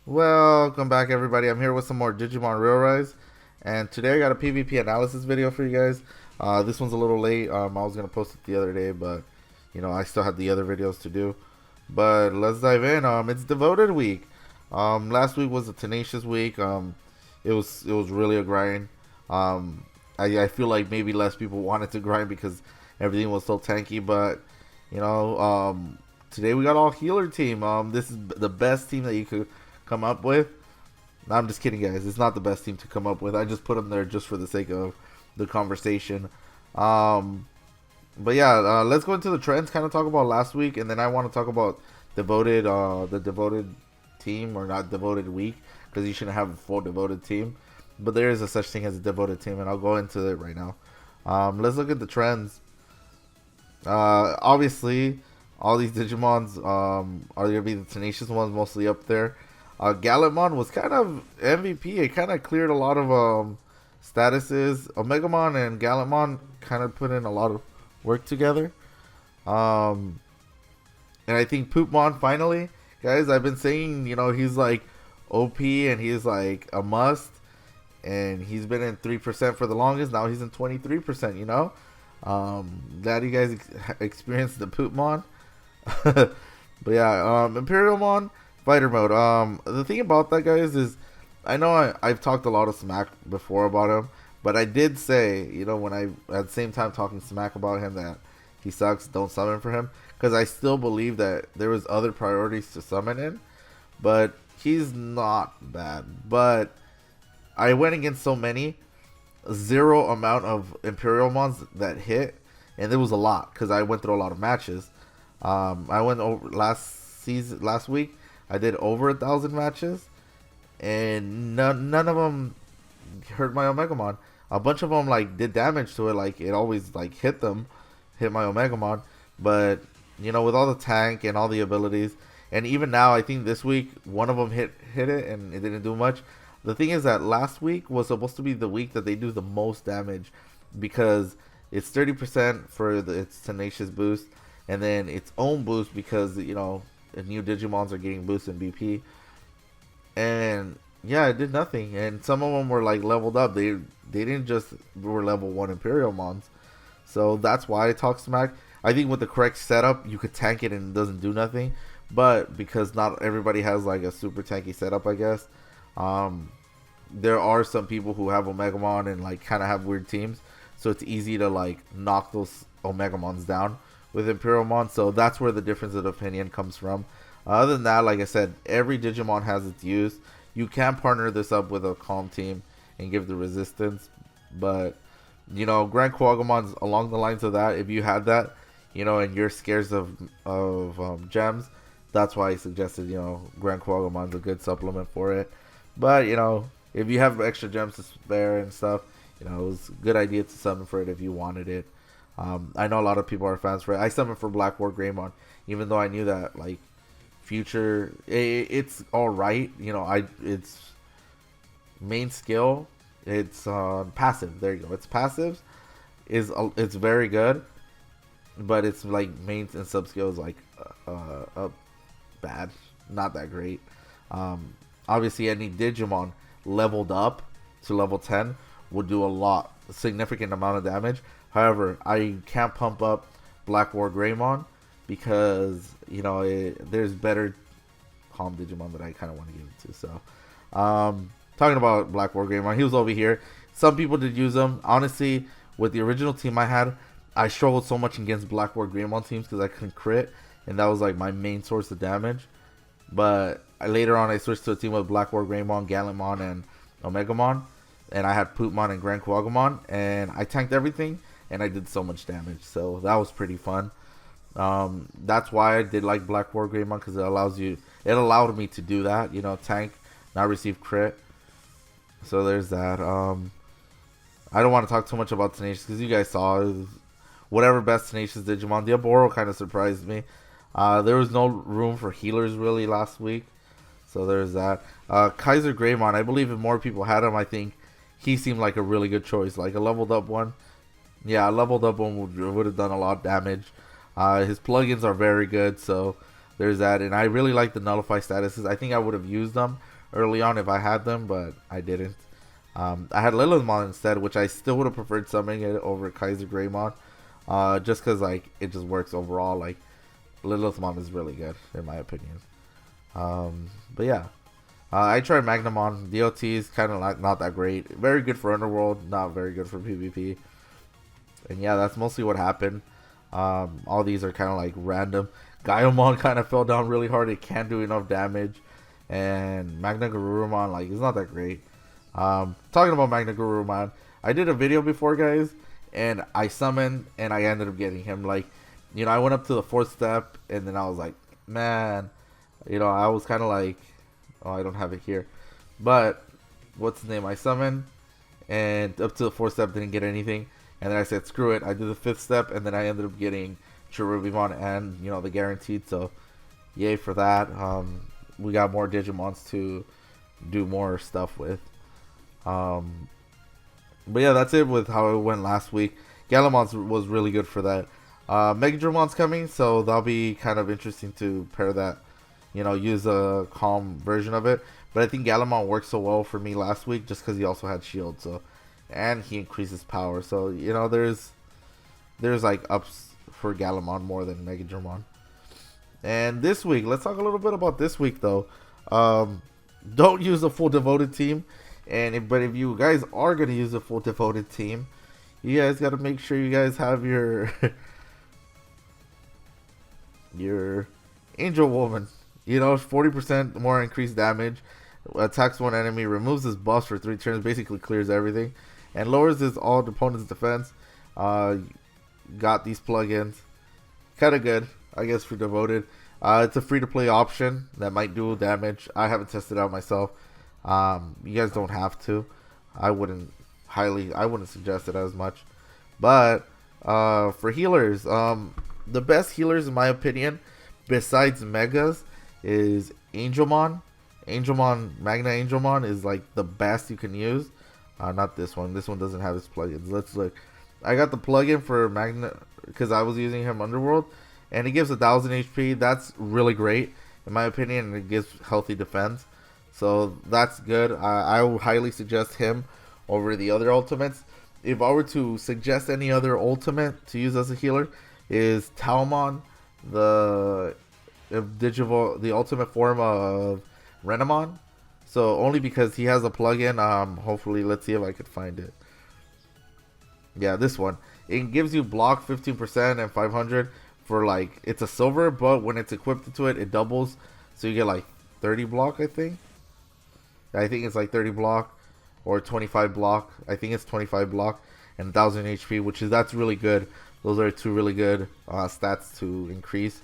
Welcome back, everybody. I'm here with some more Digimon ReArise, and today I got a PvP analysis video for you guys. This one's a little late. I was gonna post it the other day, but I still had the other videos to do. But let's dive in. It's Devoted Week. Last week was a Tenacious week. It was really a grind. I feel like maybe less people wanted to grind because everything was so tanky, but you know, today we got all healer team. This is the best team that you could come up with. No, I'm just kidding, guys. It's not the best team to come up with. I just put them there just for the sake of the conversation. Um, but yeah, let's go into the trends. Kind of talk about last week, and then I want to talk about devoted, the devoted team or not devoted week because you shouldn't have a full devoted team. But there is a such thing as a devoted team, and I'll go into it right now. Let's look at the trends. Obviously, all these Digimons are gonna be the Tenacious ones mostly up there. Gallantmon was kind of MVP. It kind of cleared a lot of statuses. Omegamon and Gallantmon kind of put in a lot of work together. Um, and I think Poopmon finally, guys. I've been saying, he's like OP and he's like a must. And he's been in 3% for the longest. Now he's in 23%. Glad you guys experienced the Poopmon. But yeah, Imperialmon fighter mode. The thing about that, guys, is I know I've talked a lot of smack before about him, but I did say, when I at the same time talking smack about him that he sucks, don't summon for him, because I still believe that there was other priorities to summon in, but he's not bad. But I went against so many, zero amount of Imperial Mons that hit, and there was a lot because I went through a lot of matches. I went over last week. I did over 1,000 matches, and none of them hurt my Omegamon. A bunch of them like did damage to it, like it always like hit my Omegamon. But with all the tank and all the abilities, and even now, I think this week one of them hit it and it didn't do much. The thing is that last week was supposed to be the week that they do the most damage because it's 30% for its Tenacious boost, and then its own boost because the new Digimons are getting boost in BP. And yeah, it did nothing. And some of them were like leveled up. They didn't just were level 1 Imperial Mons. So that's why I talk smack. I think with the correct setup, you could tank it and it doesn't do nothing. But because not everybody has like a super tanky setup, I guess. There are some people who have Omegamon and like kind of have weird teams, so it's easy to like knock those Omegamons down with Imperialmon. So that's where the difference of opinion comes from. Other than that, like I said, every Digimon has its use. You can partner this up with a calm team and give the resistance, but Grand Quagomon's along the lines of that. If you had that, and you're scared of gems, that's why I suggested Grand Quagomon's a good supplement for it. But if you have extra gems to spare and stuff, it was a good idea to summon for it if you wanted it. I know a lot of people are fans for it. I summoned for Black War Greymon, even though I knew that like future, it's all right. It's main skill. It's passive. There you go. It's passive it's very good, but it's like main and sub skill is like bad, not that great. Obviously, any Digimon leveled up to level 10 would do a significant amount of damage. However, I can't pump up Black War Greymon because there's better calm Digimon that I kind of want to give it to. So, talking about Black War Greymon, he was over here. Some people did use him. Honestly, with the original team I had, I struggled so much against Black War Greymon teams because I couldn't crit, and that was like my main source of damage. But later on, I switched to a team with Black War Greymon, Gallantmon, and Omegamon, and I had Poopmon and Grand Quagamon, and I tanked everything, and I did so much damage. So that was pretty fun. That's why I did like Black War Greymon because it allowed me to do that. Tank, not receive crit. So there's that. I don't want to talk too much about Tenacious because you guys saw whatever best Tenacious Digimon. The Aboro kind of surprised me. There was no room for healers really last week. So there's that. Kaiser Greymon, I believe if more people had him, I think he seemed like a really good choice. Like a leveled up one. Yeah, a leveled up one would have done a lot of damage. His plugins are very good, so there's that. And I really like the nullify statuses. I think I would have used them early on if I had them, but I didn't. I had Lilithmon instead, which I still would have preferred summoning it over Kaiser Greymon, just because like it just works overall. Like Lilithmon is really good in my opinion. But yeah, I tried Magnamon. DOT is kind of like not that great. Very good for Underworld, not very good for PvP. And yeah, that's mostly what happened. All these are kind of like random. Gaiomon kind of fell down really hard. It can't do enough damage. And Magna Garurumon, like, it's not that great. Talking about Magna Garurumon, I did a video before, guys, and I summoned, and I ended up getting him. Like, you know, I went up to the 4th step, and then I was like, man, you know, I was kind of like, oh, I don't have it here. But, what's the name? I summoned, and up to the 4th step, didn't get anything. And then I said, screw it. I did the 5th step, and then I ended up getting Cherubimon and, you know, the guaranteed. So, yay for that. We got more Digimons to do more stuff with. But yeah, that's it with how it went last week. Galamon was really good for that. Megadromon's coming, so that'll be kind of interesting to pair that. You know, use a calm version of it. But I think Galamon worked so well for me last week just because he also had shield. So, and he increases power. So, you know, there's like ups for Galamon more than Megadromon. And this week, let's talk a little bit about this week though. Don't use a full devoted team. But if you guys are gonna use a full devoted team, you guys gotta make sure you guys have your your Angel Woman. You know, 40% more increased damage, attacks one enemy, removes his buffs for 3 turns, basically clears everything, and lowers his all opponent's defense. Got these plugins, kind of good, I guess, for devoted. It's a free-to-play option that might do damage. I haven't tested it out myself. You guys don't have to. I wouldn't suggest it as much. But for healers, the best healers in my opinion, besides Megas, is Angelmon. Magna Angelmon is like the best you can use. Not this one. This one doesn't have his plugins. Let's look. I got the plugin for Magna because I was using him Underworld, and he gives 1000 HP. That's really great in my opinion, and it gives healthy defense. So that's good. I would highly suggest him over the other ultimates. If I were to suggest any other ultimate to use as a healer, is Talmon, the ultimate form of Renamon. So only because he has a plugin. Hopefully, let's see if I could find it. Yeah, this one. It gives you block 15% and 500 for like, it's a silver, but when it's equipped to it, it doubles. So you get like 30 block, I think. I think it's like 30 block or 25 block. I think it's 25 block and 1000 HP, that's really good. Those are 2 really good stats to increase.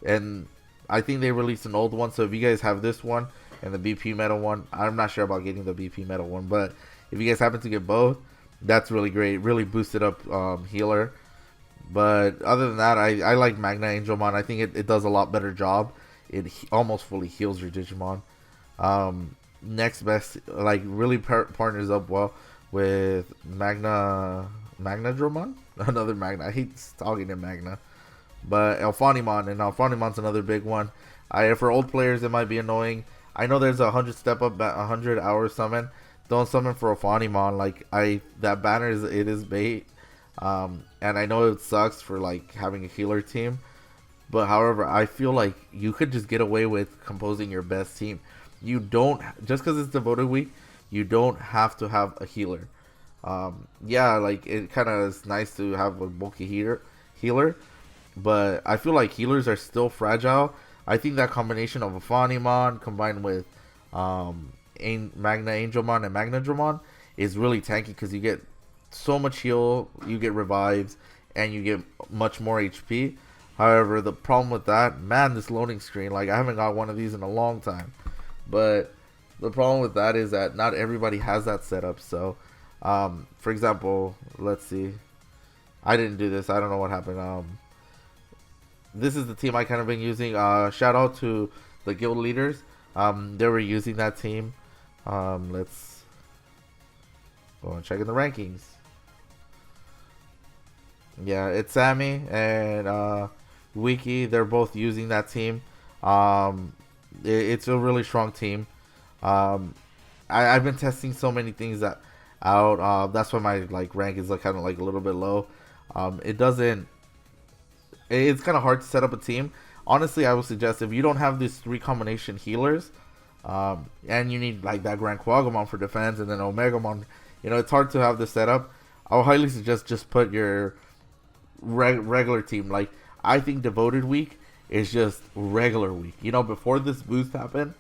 And I think they released an old one, so if you guys have this one and the BP metal one, I'm not sure about getting the BP metal one, but if you guys happen to get both, that's really great. Really boosted up healer. But other than that, I like Magna Angelmon. I think it does a lot better job. It almost fully heals your Digimon. Next best, like, really partners up well with Magnadromon. Another Magna. I hate talking to Magna. But Alphonimon, and Alphonimon's another big one. For old players, it might be annoying. I know there's 100 step up, 100 hour summon. Don't summon for Alphonimon. Like, that banner is bait. And I know it sucks for like having a healer team. But however, I feel like you could just get away with composing your best team. You don't, just because it's devoted week, you don't have to have a healer. Yeah, like, it kind of is nice to have a bulky healer, but I feel like healers are still fragile. I think that combination of a Alphonimon combined with Magna Angelmon and Magnadromon is really tanky because you get so much heal, you get revives, and you get much more HP. However, the problem with that, man, this loading screen, like, I haven't got one of these in a long time. But the problem with that is that not everybody has that setup. So, for example, let's see. I didn't do this. I don't know what happened. This is the team I kind of been using. Shout out to the guild leaders. They were using that team. Let's go and check in the rankings. Yeah, it's Sammy and Wiki. They're both using that team. Um, it's a really strong team. Um, I've been testing so many things that out. That's why my like rank is like kind of like a little bit low. It doesn't. It's kind of hard to set up a team. Honestly, I would suggest if you don't have these 3 combination healers, and you need like that Grand Quagamon for defense and then Omegamon, it's hard to have this set up. I would highly suggest just put your regular team. Like, I think Devoted Week is just regular week. Before this boost happened,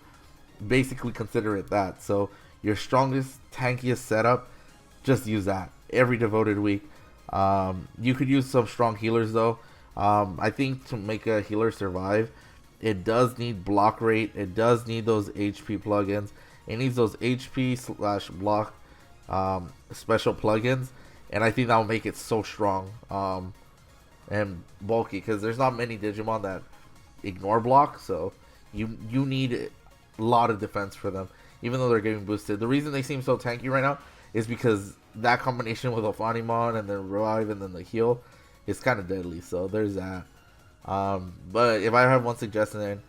basically consider it that. So your strongest, tankiest setup, just use that every Devoted Week. You could use some strong healers though. I think to make a healer survive, it does need block rate. It does need those HP plugins. It needs those HP/block special plugins, and I think that will make it so strong and bulky, because there's not many Digimon that ignore block. So you need a lot of defense for them, even though they're getting boosted. The reason they seem so tanky right now is because that combination with Ophanimon and then Revive and then the heal is kind of deadly. So there's that. But if I have one suggestion,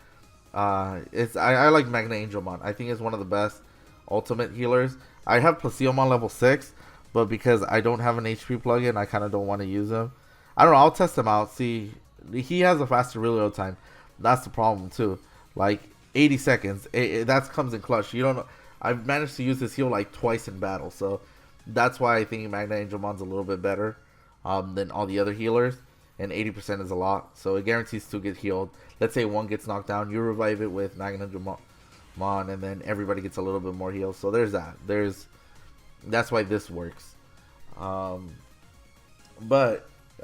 I like Magna Angelmon. I think it's one of the best ultimate healers. I have Placiomon level 6, but because I don't have an HP plugin, I kind of don't want to use him. I don't know. I'll test him out. See, he has a faster reload time. That's the problem too. Like 80 seconds. That comes in clutch. You don't know. I've managed to use this heal like twice in battle, so that's why I think Magna Angelmon's a little bit better than all the other healers. And 80% is a lot, so it guarantees to get healed. Let's say one gets knocked down, you revive it with Magna Angelmon, and then everybody gets a little bit more healed. So there's that. That's why this works. But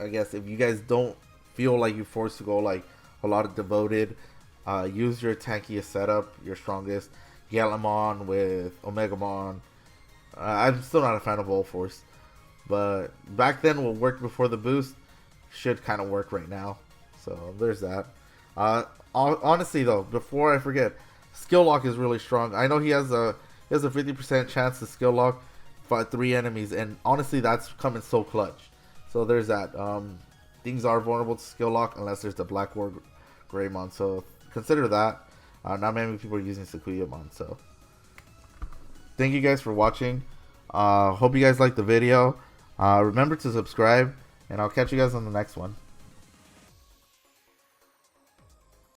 I guess if you guys don't feel like you're forced to go like a lot of Devoted, use your tankiest setup, your strongest. Galamon with Omegamon. I'm still not a fan of All Force, but back then what worked before the boost should kind of work right now. So there's that. Honestly though, before I forget, skill lock is really strong. I know he has a 50% chance to skill lock 3 enemies, and honestly that's coming so clutch. So there's that. Things are vulnerable to skill lock unless there's the Black War Greymon. So consider that. Not many people are using Sakuyamon. So thank you guys for watching. Hope you guys liked the video. Remember to subscribe, and I'll catch you guys on the next one.